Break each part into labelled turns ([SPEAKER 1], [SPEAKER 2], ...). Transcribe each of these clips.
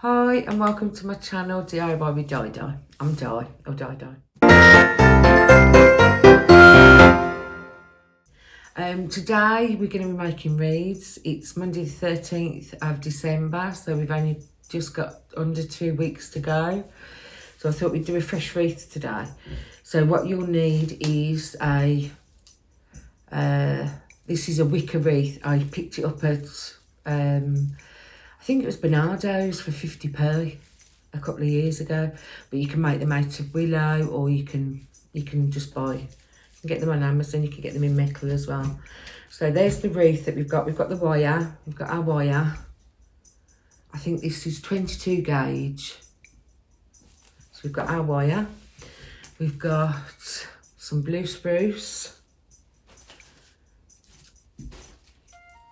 [SPEAKER 1] Hi and welcome to my channel DIY with Didi. I'm Di, or Didi. Today we're going to be making wreaths. It's Monday the 13th of December, so we've only just got under 2 weeks to go. So I thought we'd do a fresh wreath today. So what you'll need is this is a wicker wreath. I picked it up at I think it was Bernardo's for 50p a couple of years ago, but you can make them out of willow, or you can just buy, you can get them on Amazon, you can get them in metal as well. So there's the wreath that we've got. We've got the wire, we've got our wire. I think this is 22 gauge. So we've got our wire, we've got some blue spruce,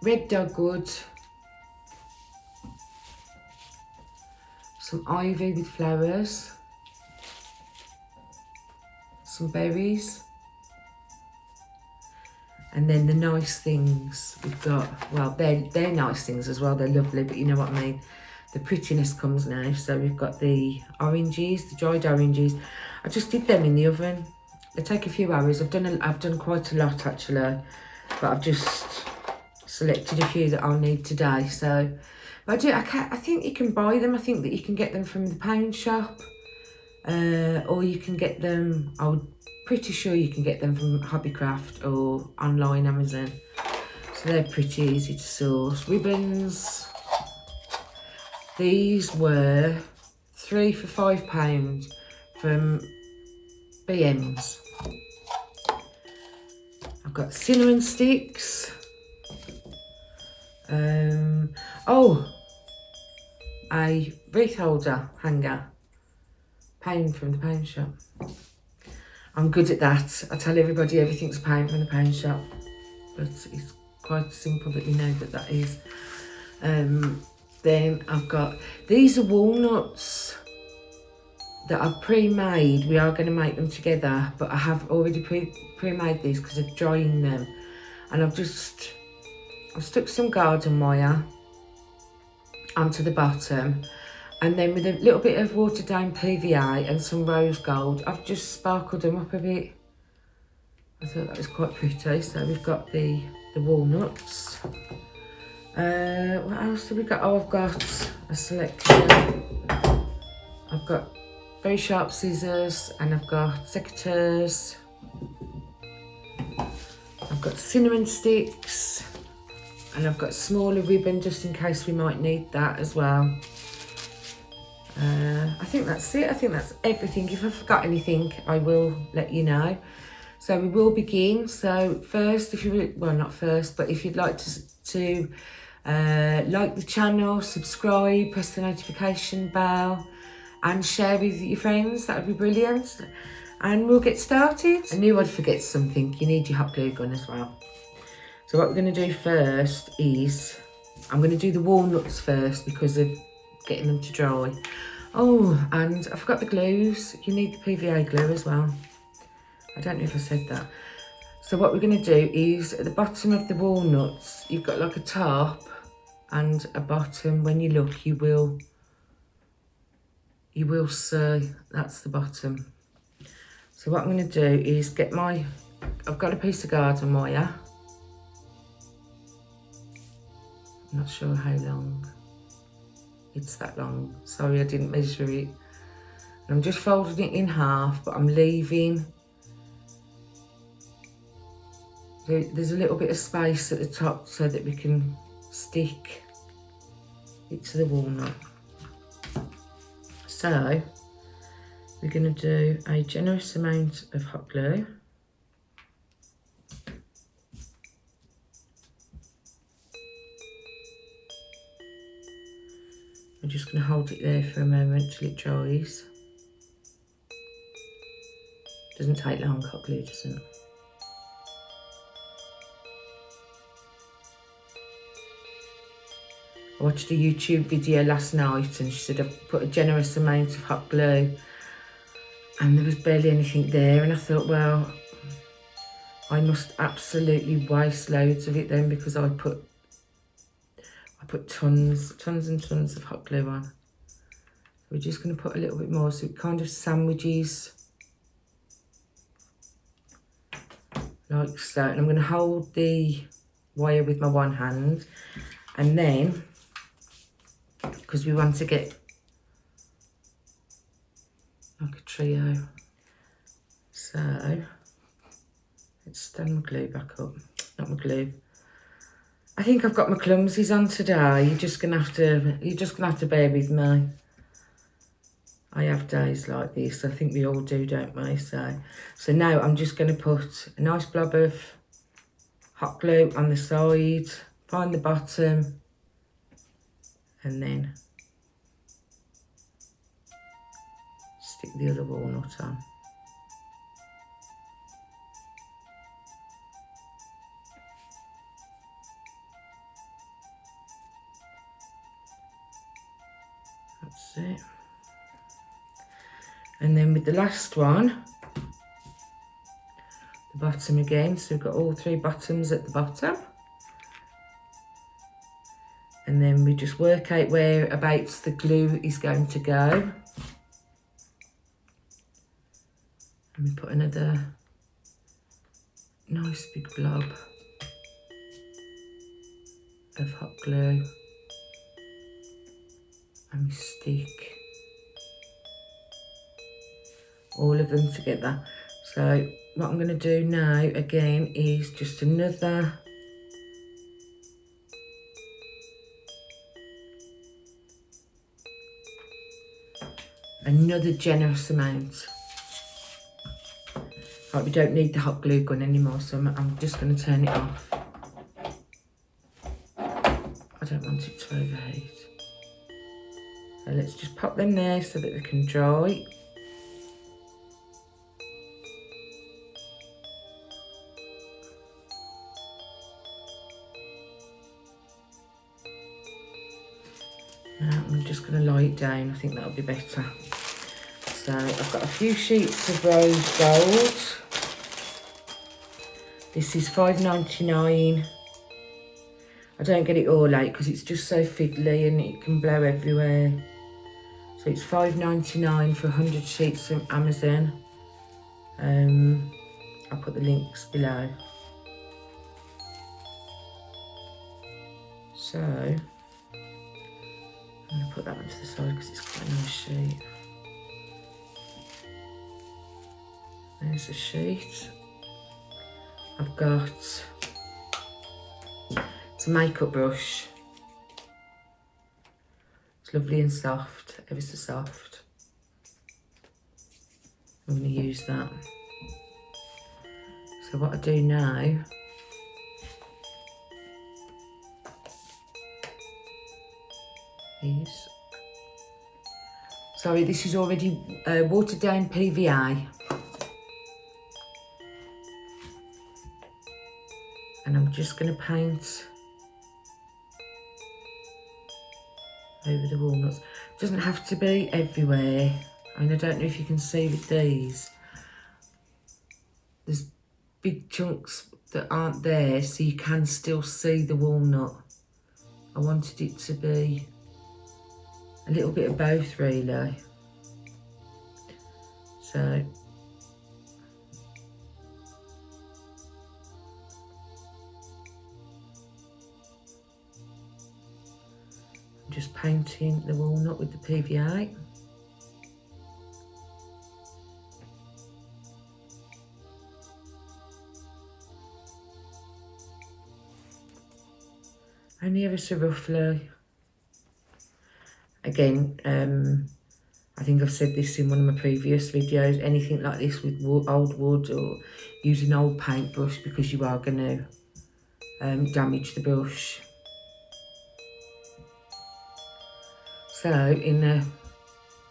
[SPEAKER 1] red dogwood, some ivy with flowers, some berries, and then the nice things we've got, well, they're nice things as well, they're lovely, but you know what I mean, the prettiness comes now. So we've got the oranges, the dried oranges. I just did them in the oven. They take a few hours. I've done quite a lot actually, but I've just selected a few that I'll need today. So I think you can buy them. I think that you can get them from the pound shop, or you can get them, I'm pretty sure you can get them from Hobbycraft or online Amazon. So they're pretty easy to source. Ribbons, these were 3 for £5 from B&Ms. I've got cinnamon sticks. A wreath holder hanger, £1 from the pound shop. I'm good at that. I tell everybody everything's £1 from the pound shop, but it's quite simple that you know that is. Then I've got, these are walnuts that I've pre-made. We are going to make them together, but I have already pre-made these because of drying them, and I've stuck some garden wire onto the bottom, and then with a little bit of watered down PVA and some rose gold, I've just sparkled them up a bit. I thought that was quite pretty. So we've got the walnuts. What else have we got? Oh, I've got a selection. I've got very sharp scissors, and I've got secateurs. I've got cinnamon sticks, and I've got smaller ribbon just in case we might need that as well. I think that's it. I think that's everything. If I forgot anything, I will let you know. So we will begin. So first, if you, well, not first, but if you'd like to like the channel, subscribe, press the notification bell, and share with your friends, that would be brilliant. And we'll get started. I knew I'd forget something. You need your hot glue gun as well. So what we're going to do first is, I'm going to do the walnuts first because of getting them to dry. Oh, and I forgot the glues. You need the PVA glue as well. I don't know if I said that. So what we're going to do is, at the bottom of the walnuts, you've got like a top and a bottom. When you look, you will see that's the bottom. So what I'm going to do is get I've got a piece of garden wire. I'm not sure how long. It's that long. Sorry, I didn't measure it. And I'm just folding it in half, but I'm leaving. There's a little bit of space at the top so that we can stick it to the walnut. So we're going to do a generous amount of hot glue. I'm just going to hold it there for a moment till it dries. Doesn't take long, hot glue doesn't. I watched a YouTube video last night, and she said I put a generous amount of hot glue and there was barely anything there, and I thought, well, I must absolutely waste loads of it then, because I put tons and tons of hot glue on. We're just going to put a little bit more so it kind of sandwiches like so. And I'm going to hold the wire with my one hand, and then because we want to get like a trio, so let's stand my glue back up. Not my glue. I think I've got my clumsies on today. You're just gonna have to bear with me. I have days like this. I think we all do, don't we? So now I'm just gonna put a nice blob of hot glue on the side, find the bottom, and then stick the other walnut on. That's it. And then with the last one, the bottom again, so we've got all three bottoms at the bottom. And then we just work out whereabouts the glue is going to go. And we put another nice big blob of hot glue. And we stick all of them together. So what I'm going to do now again is just another generous amount. Right, we don't need the hot glue gun anymore, so I'm just going to turn it off. I don't want it to overheat. So let's just pop them there so that they can dry. Now I'm just going to lie it down. I think that'll be better. So I've got a few sheets of rose gold. This is £5.99. I don't get it all out because it's just so fiddly and it can blow everywhere. So it's £5.99 for 100 sheets from Amazon. I'll put the links below. So I'm going to put that one to the side because it's quite a nice sheet. There's a sheet. I've got it's a makeup brush. It's lovely and soft, ever so soft. I'm going to use that. So what I do now is, sorry, this is already watered down PVA. And I'm just going to paint over the walnuts. It doesn't have to be everywhere. I mean, I don't know if you can see with these. There's big chunks that aren't there, so you can still see the walnut. I wanted it to be a little bit of both, really. So just painting the walnut with the PVA. Only ever so roughly. Again, I think I've said this in one of my previous videos, anything like this with old wood or using old paintbrush, because you are going to damage the brush. So in the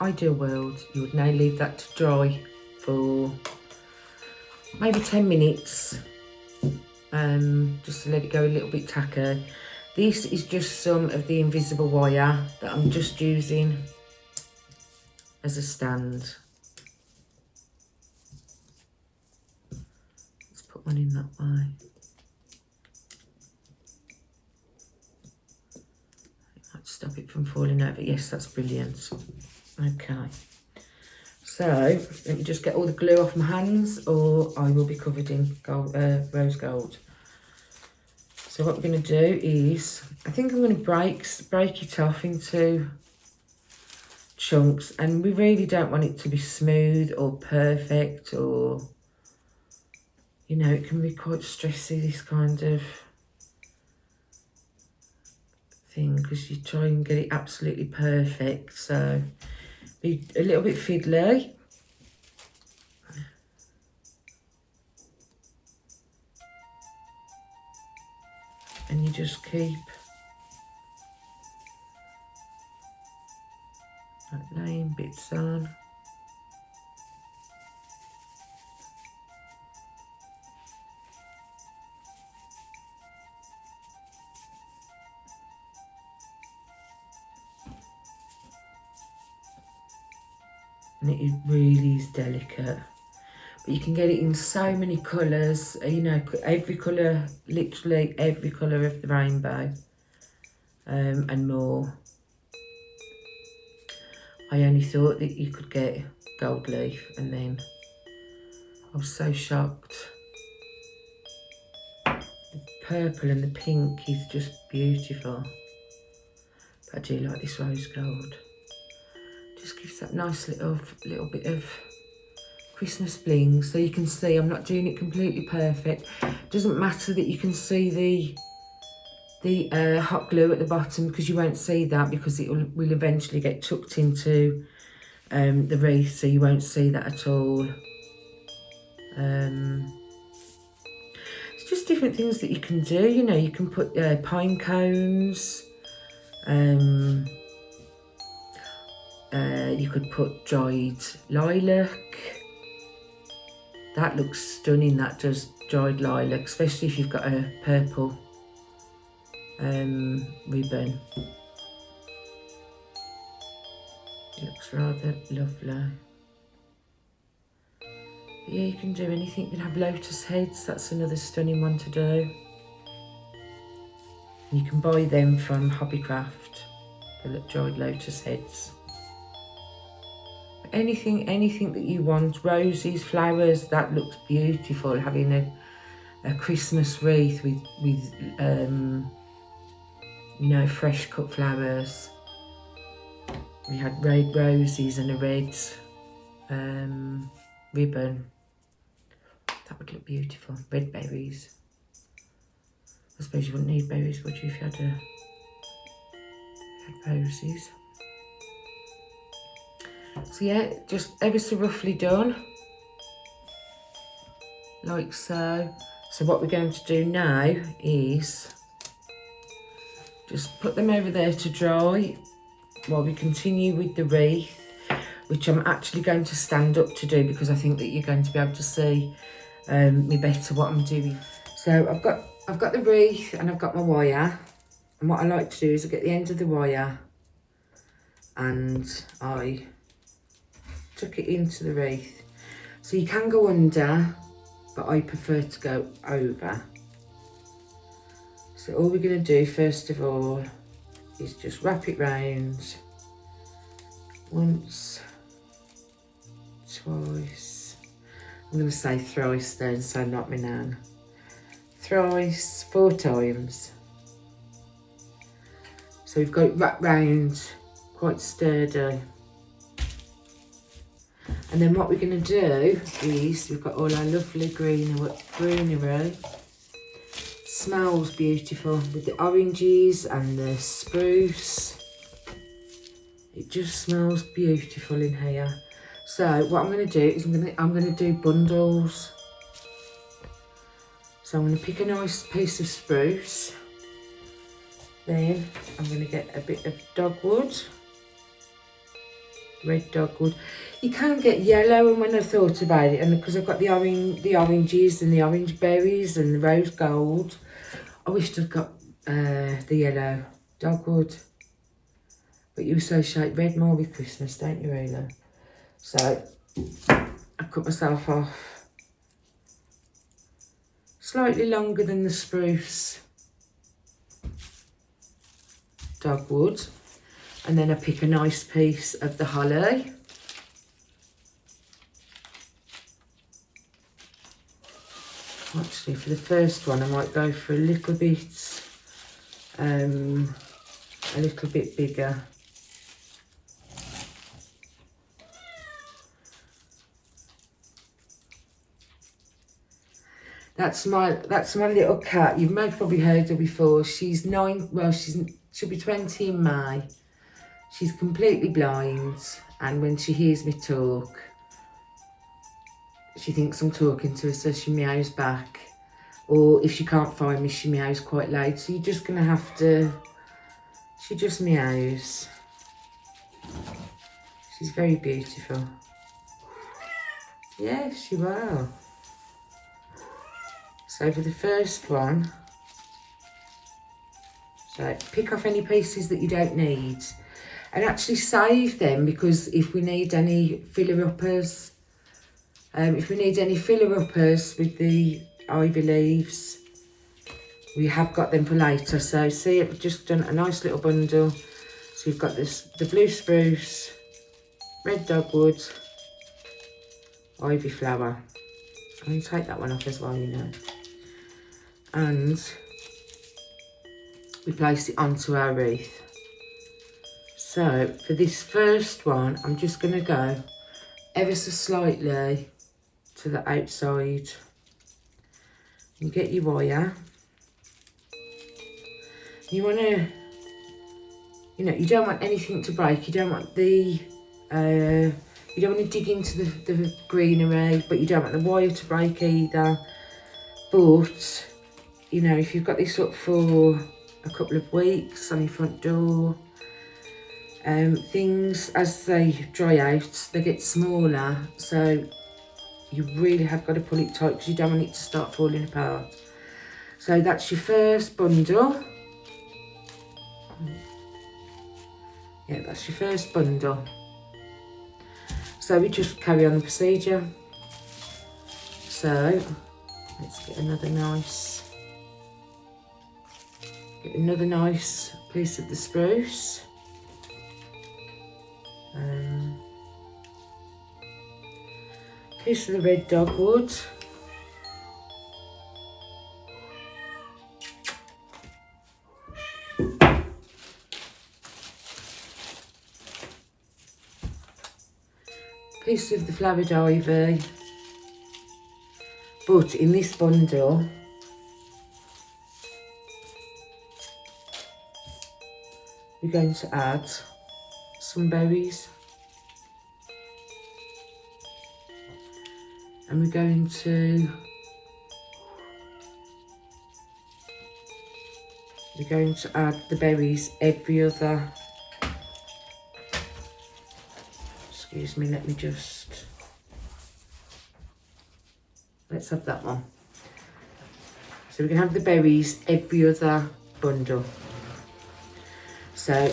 [SPEAKER 1] ideal world, you would now leave that to dry for maybe 10 minutes, just to let it go a little bit tacky. This is just some of the invisible wire that I'm just using as a stand. Let's put one in that way. Stop it from falling over. Yes, that's brilliant. Okay, so let me just get all the glue off my hands, or I will be covered in gold, rose gold. So what we're going to do is, I think I'm going to break it off into chunks, and we really don't want it to be smooth or perfect, or, you know, it can be quite stressy, this kind of thing, because you try and get it absolutely perfect, so be a little bit fiddly. And you just keep laying bits on. And it really is delicate. But you can get it in so many colours, you know, every colour, literally every colour of the rainbow, and more. I only thought that you could get gold leaf, and then I was so shocked. The purple and the pink is just beautiful. But I do like this rose gold. Just gives that nice little bit of Christmas bling. So you can see I'm not doing it completely perfect. Doesn't matter that you can see the hot glue at the bottom, because you won't see that, because it will eventually get tucked into the wreath, so you won't see that at all. It's just different things that you can do, you know. You can put pine cones, you could put dried lilac. That looks stunning, that does, dried lilac, especially if you've got a purple ribbon. It looks rather lovely. But yeah, you can do anything. You can have lotus heads, that's another stunning one to do. And you can buy them from Hobbycraft, the dried lotus heads. Anything that you want, roses, flowers, that looks beautiful, having a Christmas wreath with you know, fresh cut flowers. We had red roses and a red ribbon. That would look beautiful. Red berries. I suppose you wouldn't need berries, would you, if you had roses? So yeah, just ever so roughly done, like so. So what we're going to do now is just put them over there to dry while we continue with the wreath, which I'm actually going to stand up to do, because I think that you're going to be able to see me better what I'm doing. So I've got the wreath and I've got my wire, and what I like to do is I get the end of the wire and I tuck it into the wreath. So you can go under, but I prefer to go over. So all we're going to do first of all is just wrap it round once, twice, I'm going to say thrice then, so not my nan. Thrice, 4 times. So we've got it wrapped round, quite sturdy. And then what we're going to do is, we've got all our lovely greenery. Smells beautiful with the oranges and the spruce. It just smells beautiful in here. So what I'm going to do is I'm going to do bundles. So I'm going to pick a nice piece of spruce. Then I'm going to get a bit of dogwood. Red dogwood. You can get yellow, and when I thought about it, and because I've got the oranges and the orange berries and the rose gold, I wished I'd got the yellow dogwood. But you associate red more with Christmas, don't you, really? So I cut myself off slightly longer than the spruce dogwood. and then I pick a nice piece of the holly. Actually, for the first one, I might go for a little bit bigger. That's my little cat. You may have probably heard her before. She's 9. Well, she'll be 20 in May. She's completely blind, and when she hears me talk, she thinks I'm talking to her, so she meows back. Or if she can't find me, she meows quite loud. So you're just gonna have to. She just meows. She's very beautiful. Yes, she will. So for the first one, so pick off any pieces that you don't need, and actually save them, because if we need any filler uppers, with the ivy leaves, we have got them for later. So see, I've just done a nice little bundle. So we've got the blue spruce, red dogwood, ivy flower. I'm going to take that one off as well, you know. And we place it onto our wreath. So for this first one, I'm just going to go ever so slightly to the outside. You get your wire. You want to, you know, you don't want anything to break. You don't want you don't want to dig into the greenery, but you don't want the wire to break either. But, you know, if you've got this up for a couple of weeks on your front door, things, as they dry out, they get smaller. So you really have got to pull it tight, because you don't want it to start falling apart. So that's your first bundle. Yeah, that's your first bundle. So we just carry on the procedure. So let's get another nice piece of the spruce. Piece of the red dogwood. Piece of the flowered ivy. But in this bundle, we're going to add some berries. And we're going to add the berries every other. Excuse me, let's have that one. So we're going to have the berries every other bundle. So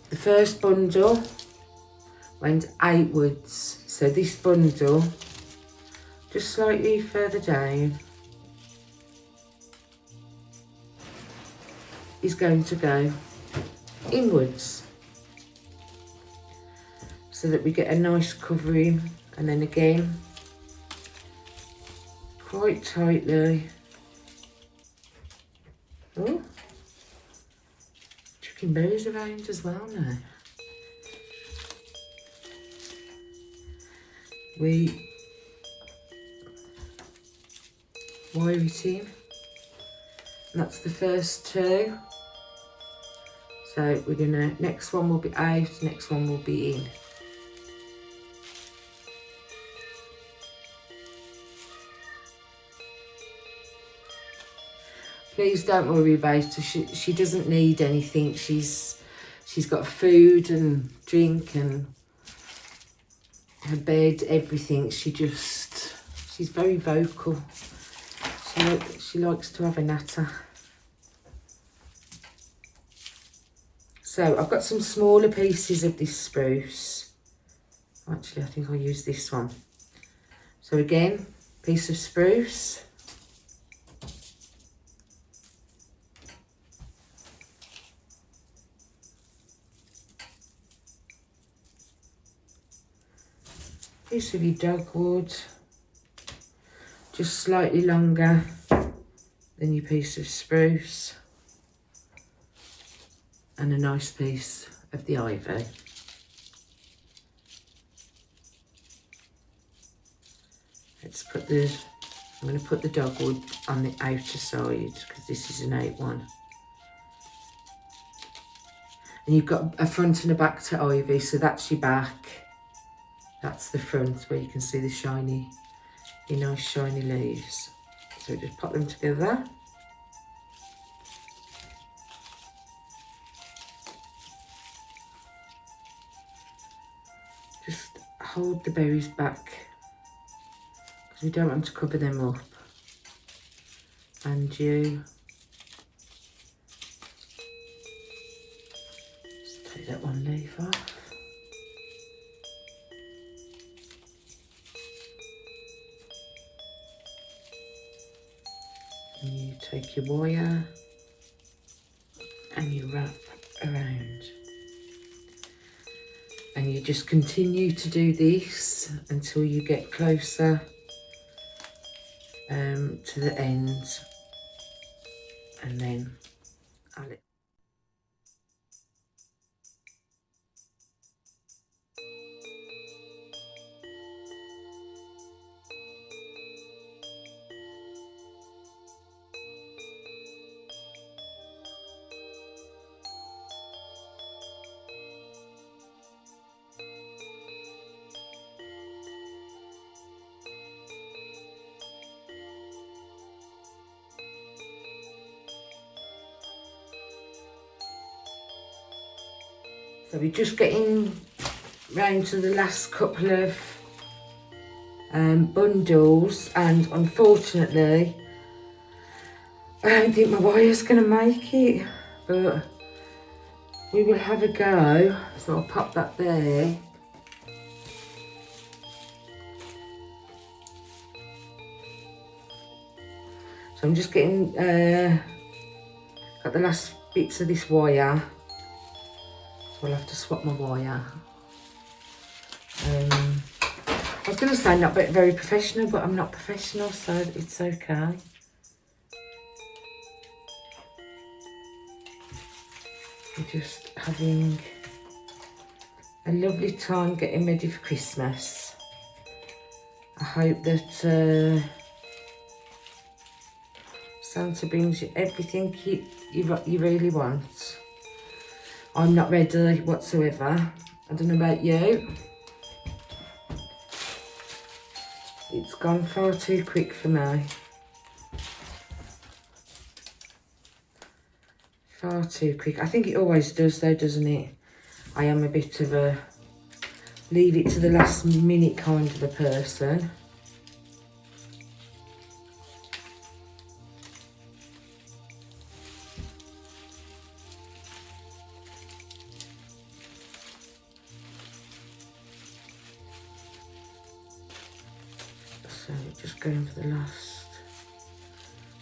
[SPEAKER 1] the first bundle went outwards. So this bundle, just slightly further down, is going to go inwards, so that we get a nice covering. And then again, quite tightly. Oh, chucking berries around as well now. We wire it in. And that's the first two. So we're gonna, next one will be out, next one will be in. Please don't worry about her. She doesn't need anything. She's got food and drink and her bed, everything. She's very vocal. She likes to have a natter. So I've got some smaller pieces of this spruce. Actually, I think I'll use this one. So again, piece of spruce. piece of your dogwood, just slightly longer than your piece of spruce, and a nice piece of the ivy. Let's put the, I'm going to put the dogwood on the outer side because this is an out one. And you've got a front and a back to ivy, so that's your back. That's the front where you can see the shiny, your nice shiny leaves. So just pop them together. Just hold the berries back because we don't want to cover them up. And you just take that one leaf off. And you take your wire and you wrap around. And you just continue to do this until you get closer to the end, and then I'll let So we're just getting round to the last couple of bundles, and unfortunately I don't think my wire's going to make it, but we will have a go. So I'll pop that there. So I'm just getting, got the last bits of this wire. I'll have to swap my wire. I was going to say not very professional, but I'm not professional, so it's okay. We're just having a lovely time getting ready for Christmas. I hope that Santa brings you everything you really want. I'm not ready whatsoever. I don't know about you. It's gone far too quick for me. Far too quick. I think it always does though, doesn't it? I am a bit of a leave it to the last minute kind of a person. So just going for the last,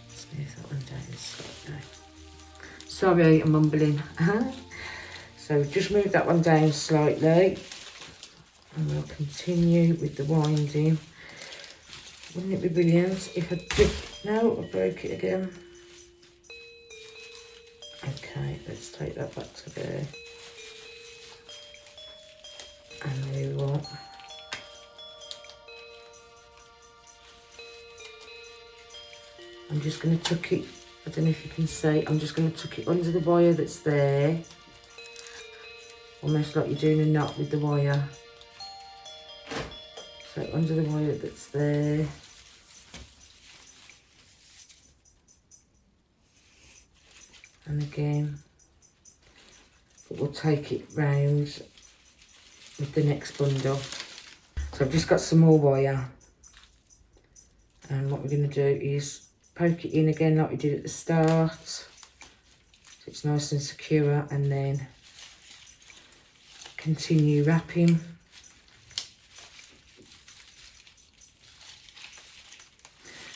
[SPEAKER 1] smooth that one down slightly. Sorry, I'm mumbling. So just move that one down slightly, and we'll continue with the winding. Wouldn't it be brilliant if I just, no, I broke it again. Okay, let's take that back to there. And there we go. I'm just going to tuck it, I don't know if you can see, I'm just going to tuck it under the wire that's there. Almost like you're doing a knot with the wire. So under the wire that's there. And again, but we'll take it round with the next bundle. So I've just got some more wire. And what we're going to do is poke it in again like we did at the start, so it's nice and secure, and then continue wrapping.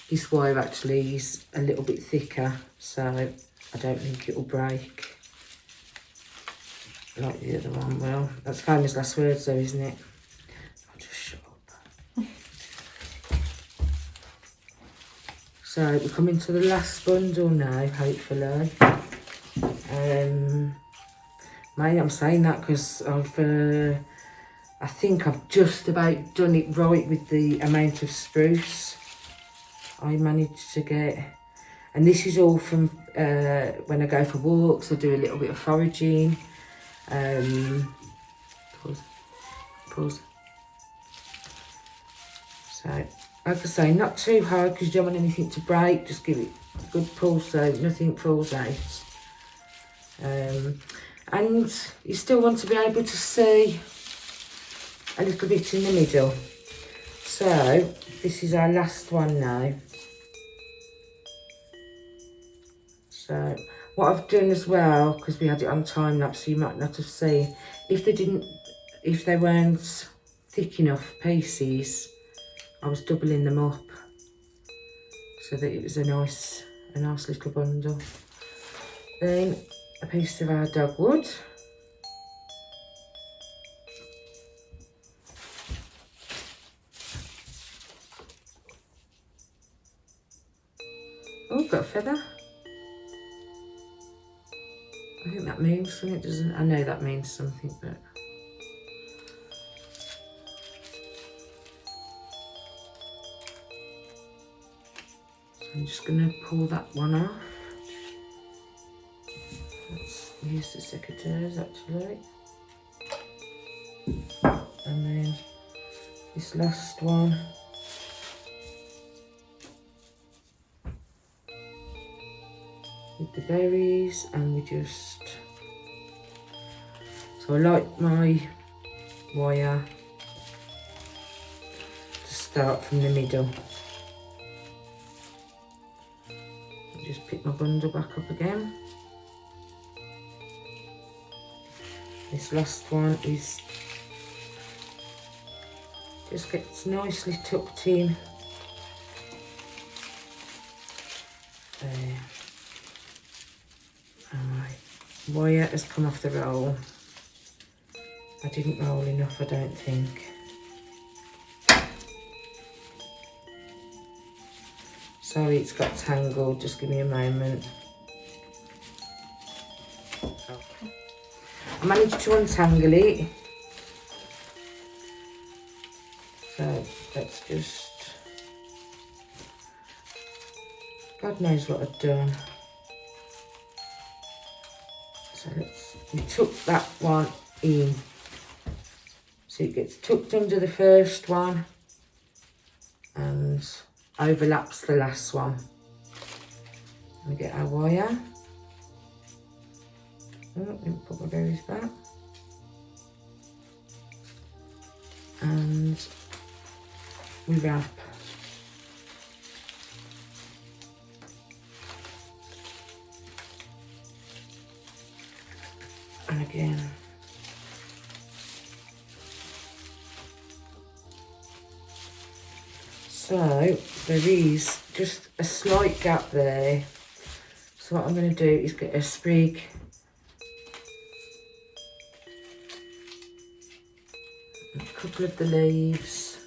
[SPEAKER 1] This wire actually is a little bit thicker, so I don't think it will break like the other one will. That's famous last words though, isn't it? I'll just shut up. So we're coming to the last bundle now, hopefully. Maybe I'm saying that because I think I've just about done it right with the amount of spruce I managed to get. And this is all from when I go for walks. I do a little bit of foraging. Pause. So, like I say, not too hard because you don't want anything to break. Just give it a good pull so nothing falls out. And you still want to be able to see a little bit in the middle. So, this is our last one now. So, what I've done as well, because we had it on time lapse, so you might not have seen, if they weren't thick enough pieces, I was doubling them up so that it was a nice little bundle. Then a piece of our dogwood. Oh, got a feather. I think that means something, doesn't it? I know that means something, but... So I'm just going to pull that one off. Let's use the secateurs actually. And then this last one. With the berries, and we just... So I like my wire to start from the middle. Just pick my bundle back up again. This last one is just gets nicely tucked in. There. Alright, wire has come off the roll. I didn't roll enough, I don't think. Sorry, it's got tangled, just give me a moment. I managed to untangle it. So let's just... God knows what I've done. So we tuck that one in. So it gets tucked under the first one and overlaps the last one. We get our wire. Oh, let me put my berries back. And we wrap. And again. So there is just a slight gap there. So what I'm going to do is get a sprig and a couple of the leaves.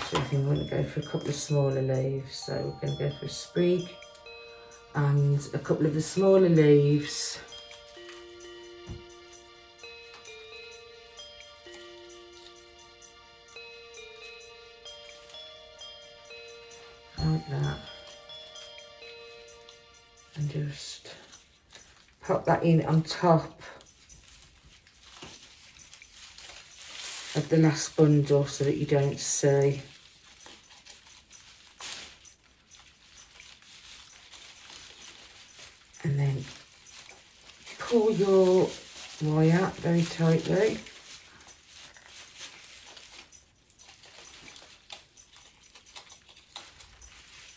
[SPEAKER 1] So I think I'm going to go for a couple of smaller leaves. So we're going to go for a sprig and a couple of the smaller leaves. Like that. And just pop that in on top of the last bundle so that you don't see. And then pull your wire very tightly.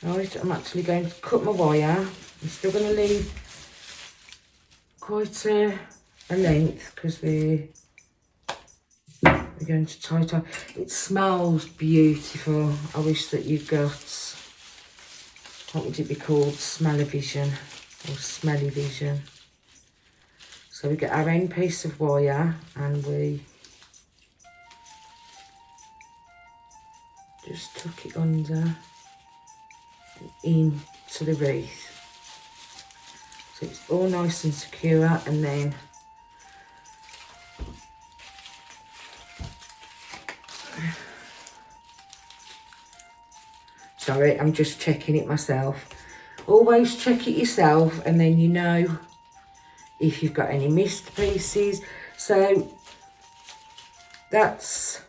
[SPEAKER 1] Right, I'm actually going to cut my wire. I'm still going to leave quite a length because we're going to tie it up. It smells beautiful. I wish that you got, what would it be called? Smell-o-vision or smelly vision. So we get our end piece of wire and we just tuck it under. into the wreath. So it's all nice and secure, and then sorry, I'm just checking it myself. Always check it yourself, and then you know if you've got any missed pieces. So that's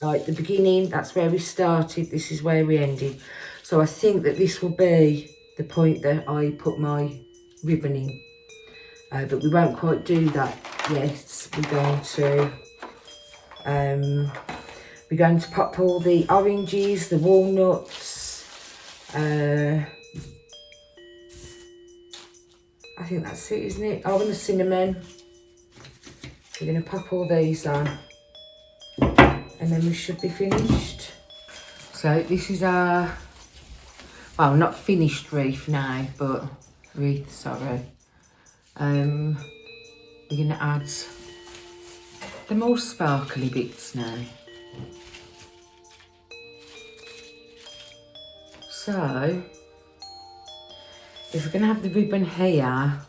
[SPEAKER 1] like the beginning, that's where we started, this is where we ended. So I think that this will be the point that I put my ribbon in. But we won't quite do that yet. We're going to pop all the oranges, the walnuts. I think that's it, isn't it? Oh, and the cinnamon. We're going to pop all these on, and then we should be finished. So this is our, well, not finished wreath now, but wreath, sorry. We're going to add the more sparkly bits now. So, if we're going to have the ribbon here,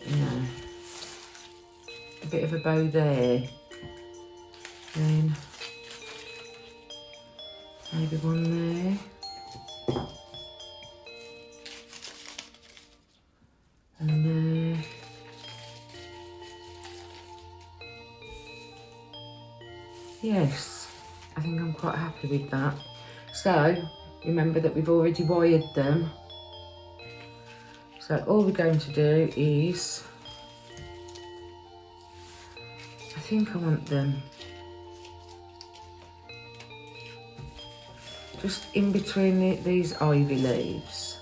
[SPEAKER 1] you know, a bit of a bow there, then maybe one there. And there. Yes, I think I'm quite happy with that. So, remember that we've already wired them. So all we're going to do is, I think I want them just in between these ivy leaves.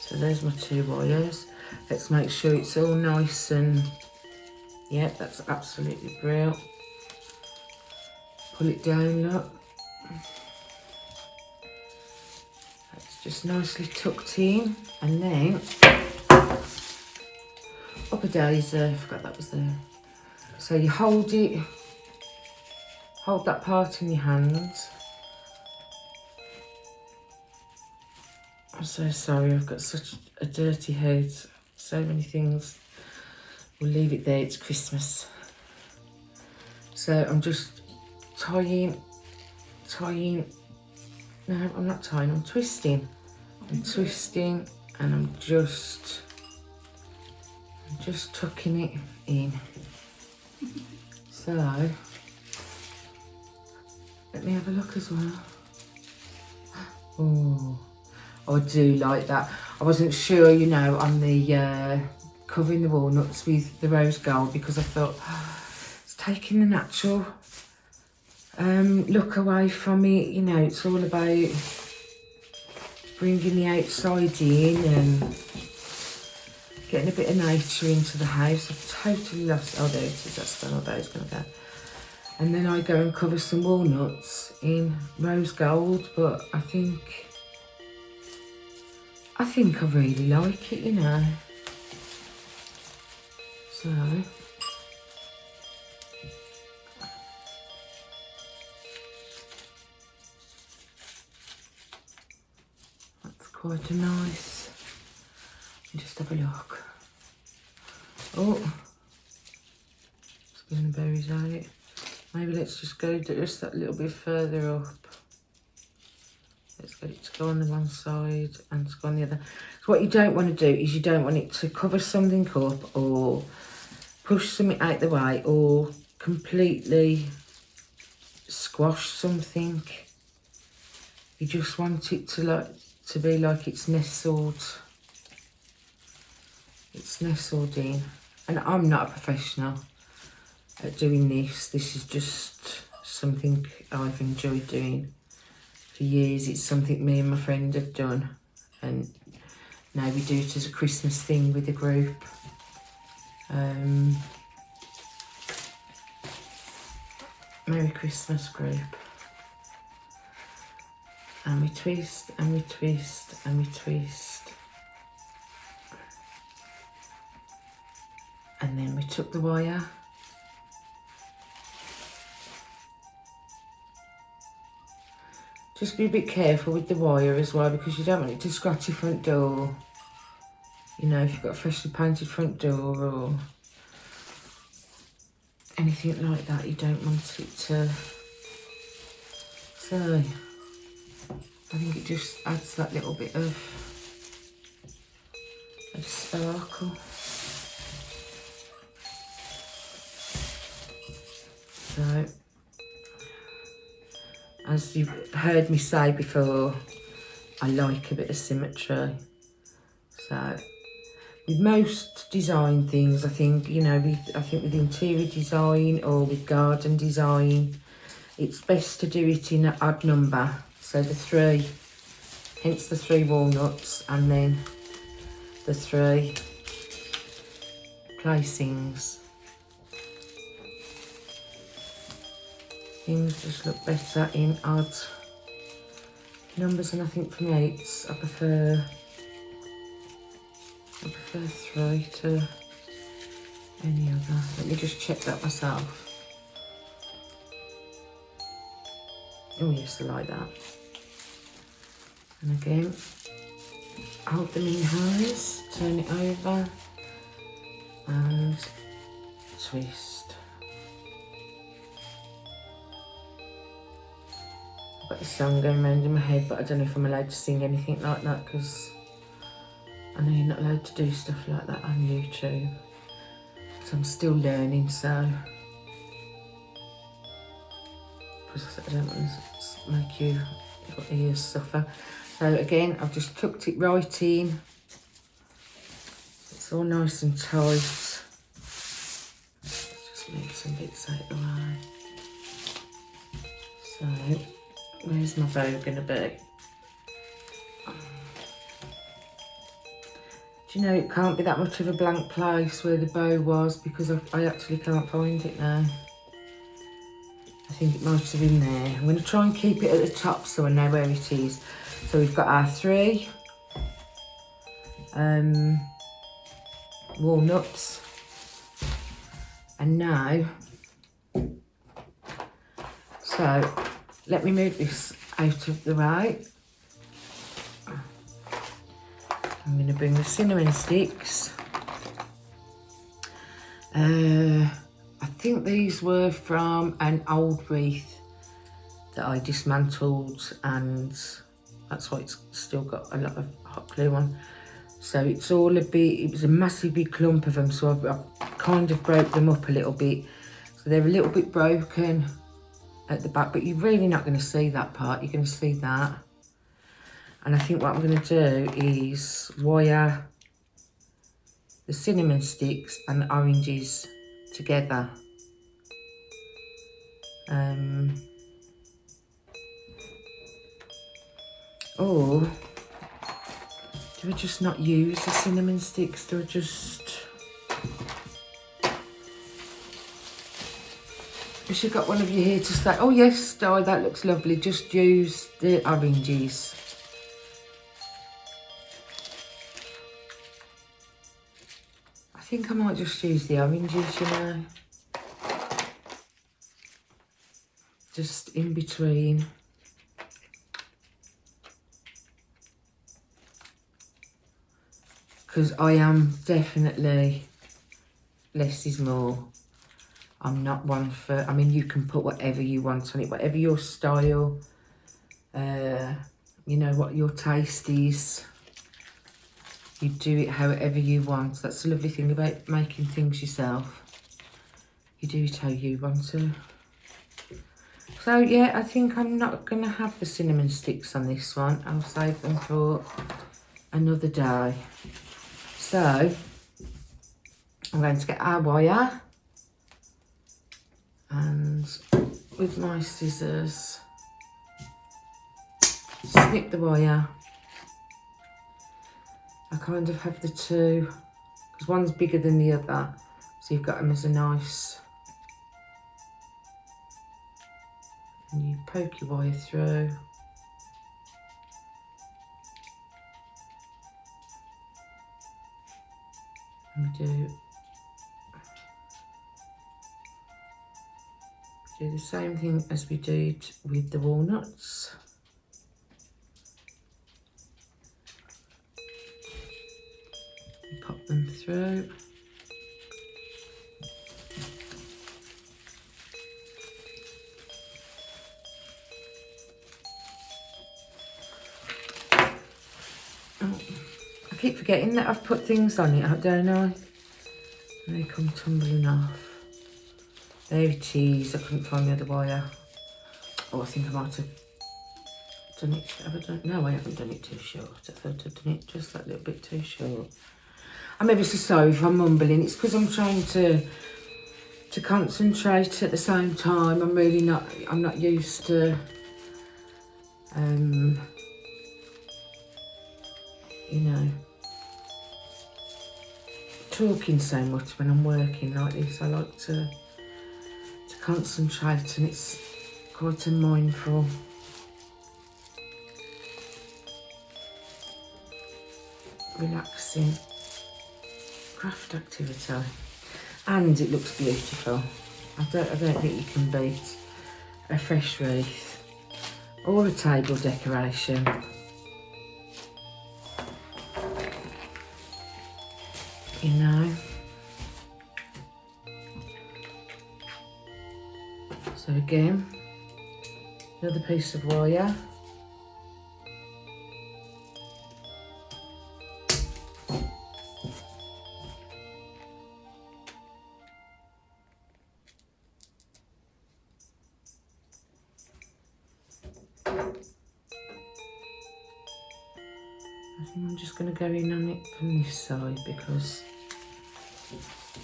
[SPEAKER 1] So there's my 2 wires. Let's make sure it's all nice and, yeah, that's absolutely brilliant. Pull it down, look. That's just nicely tucked in. And then, up a daisy, I forgot that was there. So you hold it, hold that part in your hands. I'm so sorry, I've got such a dirty head. So many things. We'll leave it there, it's Christmas. So I'm just tying, no, I'm not tying, I'm twisting. I'm twisting, and I'm just tucking it in. So, let me have a look as well. Oh. I do like that. I wasn't sure, you know, on the covering the walnuts with the rose gold, because I thought it's taking the natural look away from it. You know, it's all about bringing the outside in and getting a bit of nature into the house. I've totally lost, oh there it is, that's done, although it's going to go. And then I go and cover some walnuts in rose gold, but I think I really like it, you know. So, that's quite a nice. Just have a look. Oh, it's getting the berries out. Maybe let's just go just that little bit further up. Let's get it to go on the one side and to go on the other. So what you don't want to do is you don't want it to cover something up or push something out the way or completely squash something. You just want it to be like it's nestled. It's nestled in. And I'm not a professional at doing this. This is just something I've enjoyed doing for years. It's something me and my friend have done, and now we do it as a Christmas thing with a group. Merry Christmas group. And we twist and we twist and we twist. And then we took the wire. Just be a bit careful with the wire as well, because you don't want it to scratch your front door. You know, if you've got a freshly painted front door or anything like that, you don't want it to. So, I think it just adds that little bit of sparkle. So, as you've heard me say before, I like a bit of symmetry. So, with most design things, I think, you know, I think with interior design or with garden design, it's best to do it in an odd number. So the 3, hence the 3 walnuts, and then the 3 placings. Things just look better in odd numbers, and I think for me I prefer 3 to any other. Let me just check that myself. Oh yes, I like that. And again, hold them in hands, turn it over and twist. I've got the song going round in my head, but I don't know if I'm allowed to sing anything like that, because I know you're not allowed to do stuff like that on YouTube. So I'm still learning, so I don't want to make your ears suffer. So again, I've just tucked it right in. It's all nice and tight. Just make some bits out of the way. So, where's my bow going to be? Do you know, it can't be that much of a blank place where the bow was, because I actually can't find it now. I think it might have been there. I'm going to try and keep it at the top so I know where it is. So we've got our 3 walnuts. And now, so let me move this out of the way. I'm going to bring the cinnamon sticks. I think these were from an old wreath that I dismantled, and that's why it's still got a lot of hot glue on. So it's all a bit, it was a massive big clump of them, so I've kind of broke them up a little bit. So they're a little bit broken at the back, but you're really not going to see that part, you're going to see that. And I think what I'm going to do is wire the cinnamon sticks and the oranges together. Or do I just not use the cinnamon sticks? Do I just... I should have got one of you here to say, oh yes, Di, that looks lovely, just use the oranges. I think I might just use the oranges, you know. Just in between. Because I am definitely less is more. I'm not one for, I mean, you can put whatever you want on it, whatever your style, you know, what your taste is. You do it however you want. That's the lovely thing about making things yourself. You do it how you want to. So yeah, I think I'm not going to have the cinnamon sticks on this one. I'll save them for another day. So I'm going to get our wire and with my scissors snip the wire. I kind of have the 2 because one's bigger than the other, so you've got them as a nice, and you poke your wire through. And we do Do the same thing as we did with the walnuts. Pop them through. Oh, I keep forgetting that I've put things on it, don't I? And they come tumbling off. There it is. I couldn't find the other wire. Oh, I think I might have done it. Have I done? No, I haven't done it too short. I thought I'd done it just that little bit too short. I'm ever so sorry if I'm mumbling. It's because I'm trying to concentrate at the same time. I'm not used to you know, talking so much when I'm working like this. I like to concentrate, and it's quite a mindful relaxing craft activity, and it looks beautiful. I don't think you can beat a fresh wreath or a table decoration. You know. So again, another piece of wire. I think I'm just going to go in on it from this side because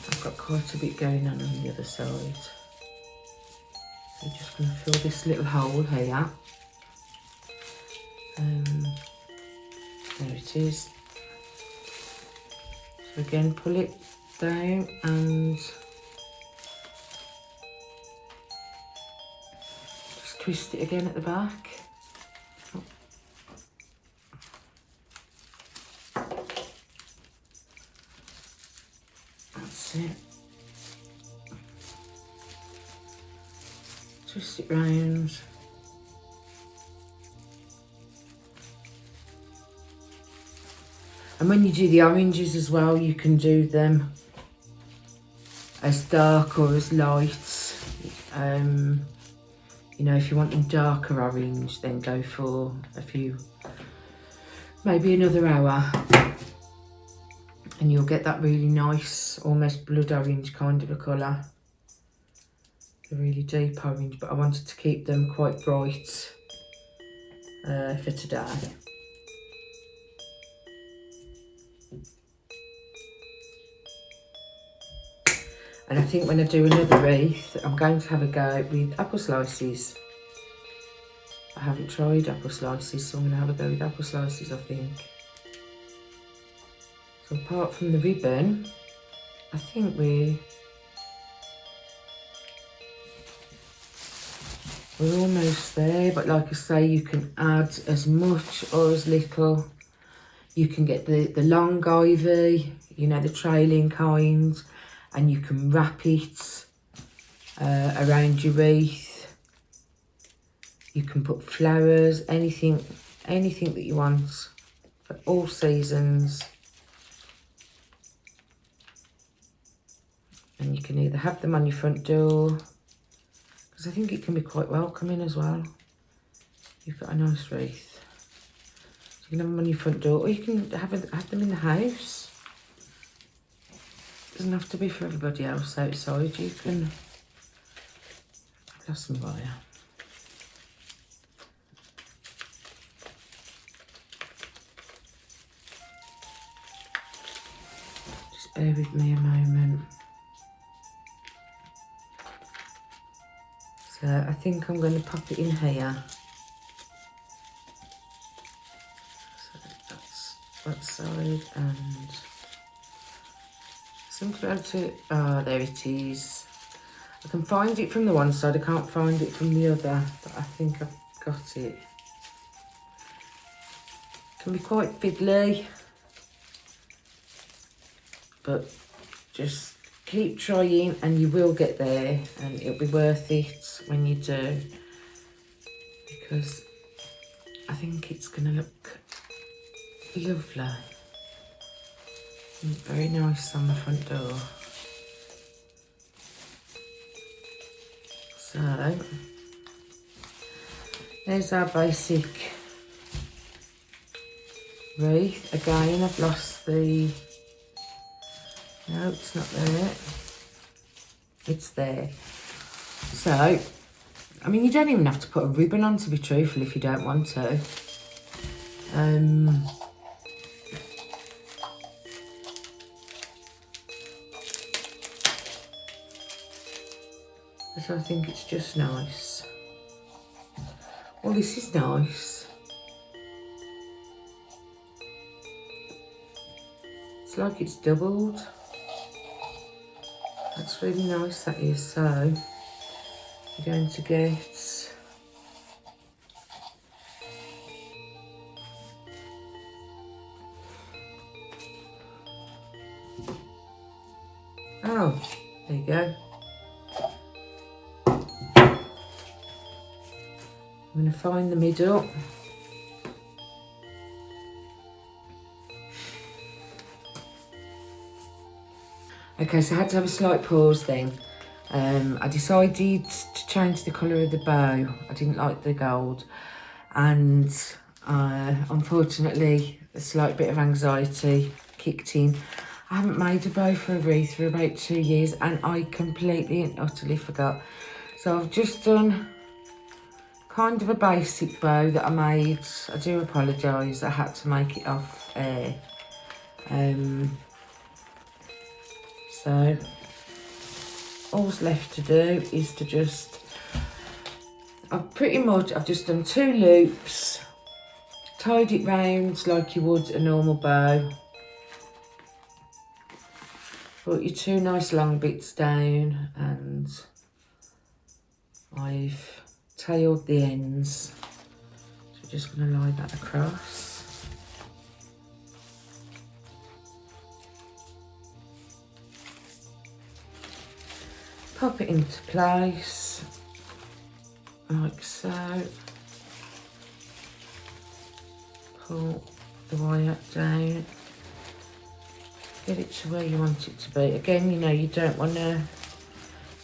[SPEAKER 1] I've got quite a bit going on the other side. So just going to fill this little hole here. There it is. So again, pull it down and just twist it again at the back. That's it. Twist it round. And when you do the oranges as well, you can do them as dark or as light. You know, if you want them darker orange, then go for a few, maybe another hour. And you'll get that really nice, almost blood orange kind of a colour. A really deep orange, but I wanted to keep them quite bright for today. And I think when I do another wreath, I'm going to have a go with apple slices. I haven't tried apple slices, so I'm going to have a go with apple slices, I think. So apart from the ribbon, I think we're almost there. But like I say, you can add as much or as little. You can get the long ivy, you know, the trailing kind, and you can wrap it around your wreath. You can put flowers, anything that you want for all seasons. And you can either have them on your front door, because I think it can be quite welcoming as well. You've got a nice wreath. So you can have them on your front door, or you can have them in the house. It doesn't have to be for everybody else outside. You can have some wire. Just bear with me a moment. So I think I'm going to pop it in here. So that's that side, and some close to, there it is. I can find it from the one side, I can't find it from the other, but I think I've got it. Can be quite fiddly, but just keep trying and you will get there, and it'll be worth it when you do, because I think it's going to look lovely and very nice on the front door. So there's our basic wreath. Again, I've lost the, no, it's not there, it's there. So, I mean, you don't even have to put a ribbon on, to be truthful, if you don't want to. So I think it's just nice. Well, this is nice. It's like it's doubled. That's really nice, that is. So you're going to get oh, there you go. I'm going to find the middle. Okay, so I had to have a slight pause then. I decided to change the colour of the bow. I didn't like the gold, and unfortunately a slight bit of anxiety kicked in. I haven't made a bow for a wreath for about 2 years, and I completely and utterly forgot. So I've just done kind of a basic bow that I made. I do apologise, I had to make it off air. So all's left to do is to just, I've just done 2 loops, tied it round like you would a normal bow, put your 2 nice long bits down, and I've tailed the ends. So we're just going to lie that across. Pop it into place, like so. Pull the wire down. Get it to where you want it to be. Again, you know, you don't want to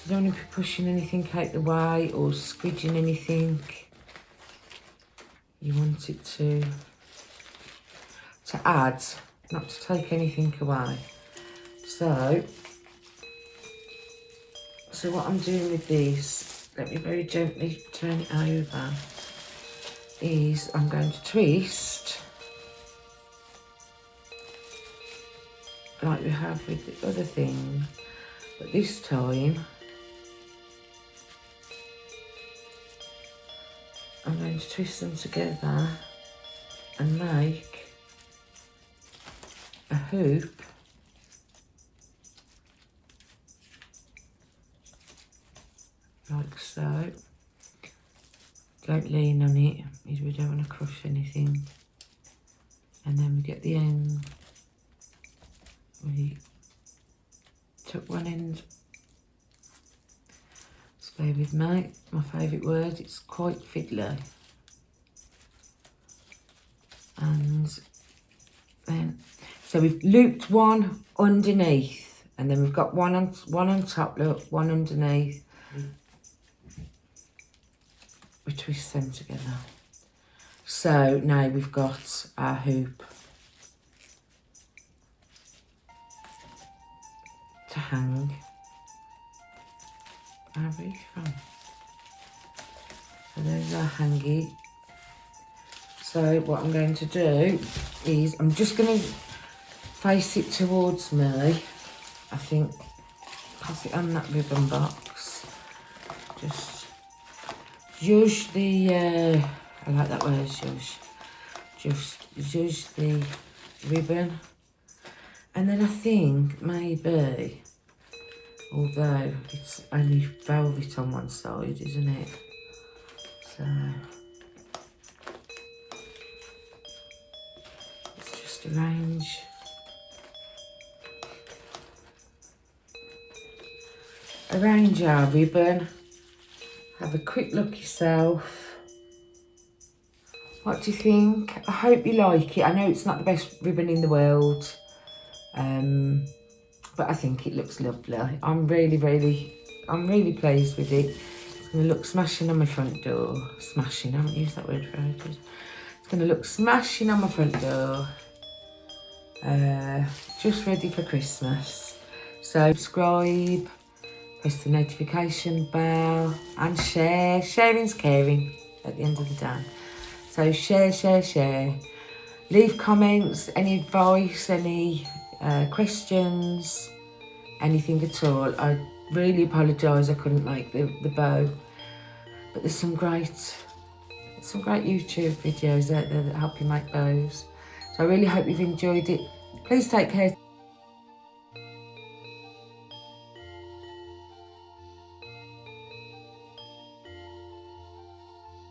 [SPEAKER 1] be pushing anything out the way or squidging anything. You want it to add, not to take anything away. So what I'm doing with this, let me very gently turn it over, is I'm going to twist like we have with the other thing, but this time I'm going to twist them together and make a hoop like so. Don't lean on it, because we don't want to crush anything. And then we get the end. We took one end. Stay with me, my favourite word, it's quite fiddly. And then, so we've looped one underneath, and then we've got one on top, look, one underneath. We twist them together. So now we've got our hoop to hang our wreath from. So there's our hangy. So what I'm going to do is I'm just going to face it towards me. I think pass it on that ribbon box. Just zhuzh the, I like that word, zhuzh. Just zhuzh the ribbon. And then I think maybe, although it's only velvet on one side, isn't it? So let's just arrange arrange our ribbon. Have a quick look yourself. What do you think? I hope you like it. I know it's not the best ribbon in the world, but I think it looks lovely. I'm really pleased with it. It's going to look smashing on my front door. Smashing, I haven't used that word for ages. It's going to look smashing on my front door. Just ready for Christmas. So subscribe, press the notification bell, and share. Sharing's caring at the end of the day. So share. Leave comments, any advice, any questions, anything at all. I really apologise I couldn't make the bow, but there's some great YouTube videos out there that help you make bows. So I really hope you've enjoyed it. Please take care.